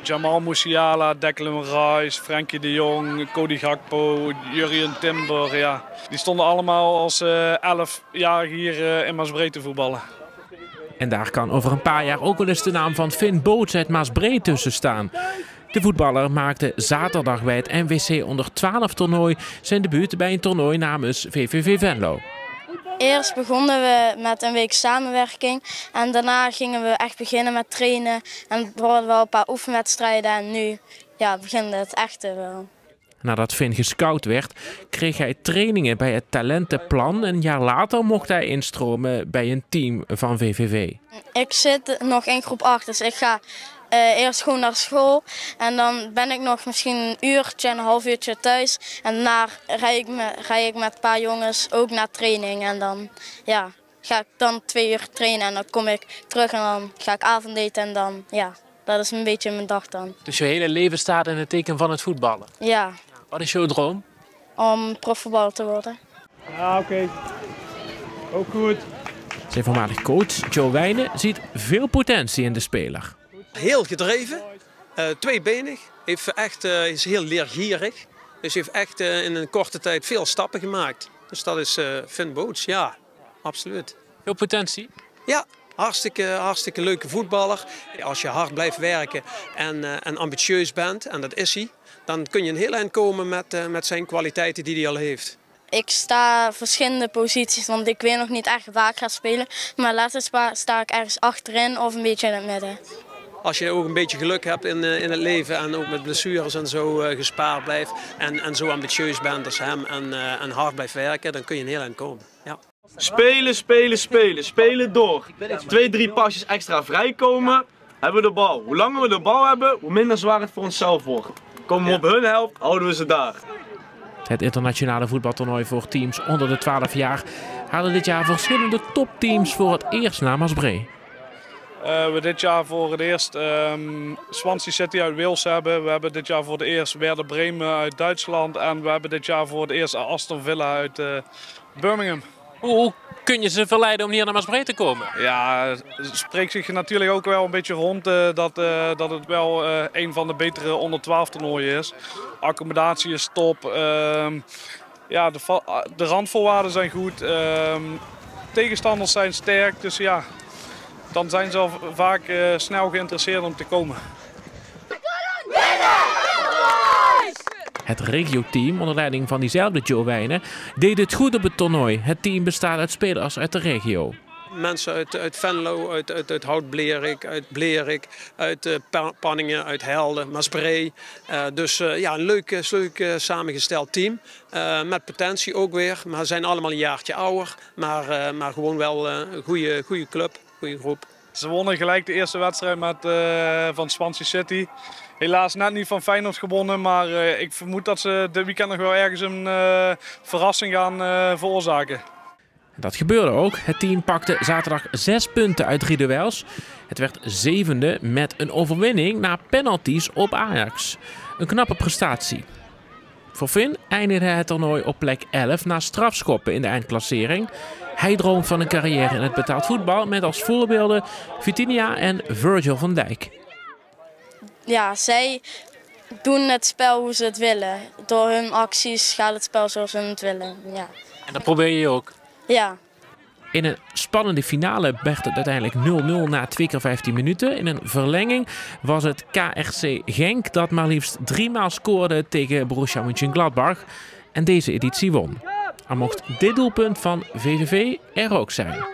Jamal Musiala, Declan Rice, Frenkie de Jong, Cody Gakpo, Jurrien Timber. Ja. Die stonden allemaal als 11-jarigen hier in Maasbree te voetballen. En daar kan over een paar jaar ook wel eens de naam van Finn Boots uit Maasbree tussen staan. De voetballer maakte zaterdag bij het NWC onder 12 toernooi zijn debuut bij een toernooi namens VVV Venlo. Eerst begonnen we met een week samenwerking en daarna gingen we echt beginnen met trainen. En we hadden wel een paar oefenwedstrijden en nu begint het echte wel. Nadat Finn gescout werd, kreeg hij trainingen bij het talentenplan. Een jaar later mocht hij instromen bij een team van VVV. Ik zit nog in groep 8, dus ik ga eerst gewoon naar school. En dan ben ik nog misschien een uurtje, een half uurtje thuis. En daarna rij ik met een paar jongens ook naar training. En dan ga ik dan 2 uur trainen en dan kom ik terug en dan ga ik avondeten en dan dat is een beetje mijn dag dan. Dus je hele leven staat in het teken van het voetballen? Ja. Wat is jouw droom? Om profvoetballer te worden. Ja, oké. Ook goed. Zijn voormalig coach Joe Wijnen ziet veel potentie in de speler. Heel gedreven, tweebenig, is heel leergierig. Dus heeft echt in een korte tijd veel stappen gemaakt. Dus dat is Finn Boots, ja, absoluut. Veel potentie? Ja, hartstikke leuke voetballer. Als je hard blijft werken en ambitieus bent, en dat is hij, dan kun je een heel eind komen met zijn kwaliteiten die hij al heeft. Ik sta verschillende posities, want ik weet nog niet echt waar ik ga spelen. Maar laatst sta ik ergens achterin of een beetje in het midden. Als je ook een beetje geluk hebt in het leven en ook met blessures en zo gespaard blijft en zo ambitieus bent als hem en hard blijft werken, dan kun je een heel eind komen. Ja. Spelen, spelen, spelen. Spelen door. 2-3 pasjes extra vrijkomen, hebben we de bal. Hoe langer we de bal hebben, hoe minder zwaar het voor onszelf wordt. Komen we op hun helft, houden we ze daar. Het internationale voetbaltoernooi voor teams onder de 12 jaar halen dit jaar verschillende topteams voor het eerst naar Maasbree. We dit jaar voor het eerst Swansea City uit Wales hebben. We hebben dit jaar voor het eerst Werder Bremen uit Duitsland. En we hebben dit jaar voor het eerst Aston Villa uit Birmingham. Hoe kun je ze verleiden om hier naar Maasbree te komen? Ja, het spreekt zich natuurlijk ook wel een beetje rond dat het wel een van de betere onder 12 toernooien is. Accommodatie is top. De randvoorwaarden zijn goed. Tegenstanders zijn sterk. Dus ja, dan zijn ze al vaak snel geïnteresseerd om te komen. Het regio-team onder leiding van diezelfde Joe Wijnen deed het goed op het toernooi. Het team bestaat uit spelers uit de regio. Mensen uit Venlo, uit Hout-Blerik, uit Blerik, uit Panningen, uit Helden, Maasbree. Dus een leuk samengesteld team. Met potentie ook weer, maar zijn allemaal een jaartje ouder. Maar gewoon wel een goede club, goede groep. Ze wonnen gelijk de eerste wedstrijd van Swansea City. Helaas net niet van Feyenoord gewonnen, maar ik vermoed dat ze dit weekend nog wel ergens een verrassing gaan veroorzaken. Dat gebeurde ook. Het team pakte zaterdag 6 punten uit 3 duels. Het werd 7e met een overwinning na penalties op Ajax. Een knappe prestatie. Voor Finn eindigde het toernooi op plek 11 na strafschoppen in de eindklassering. Hij droomt van een carrière in het betaald voetbal met als voorbeelden Vitinha en Virgil van Dijk. Ja, zij doen het spel hoe ze het willen. Door hun acties gaat het spel zoals ze het willen. Ja. En dat probeer je ook? Ja. In een spannende finale werd het uiteindelijk 0-0 na 2 keer 15 minuten. In een verlenging was het KRC Genk dat maar liefst 3 maal scoorde tegen Borussia Mönchengladbach en deze editie won. Er mocht dit doelpunt van VVV er ook zijn.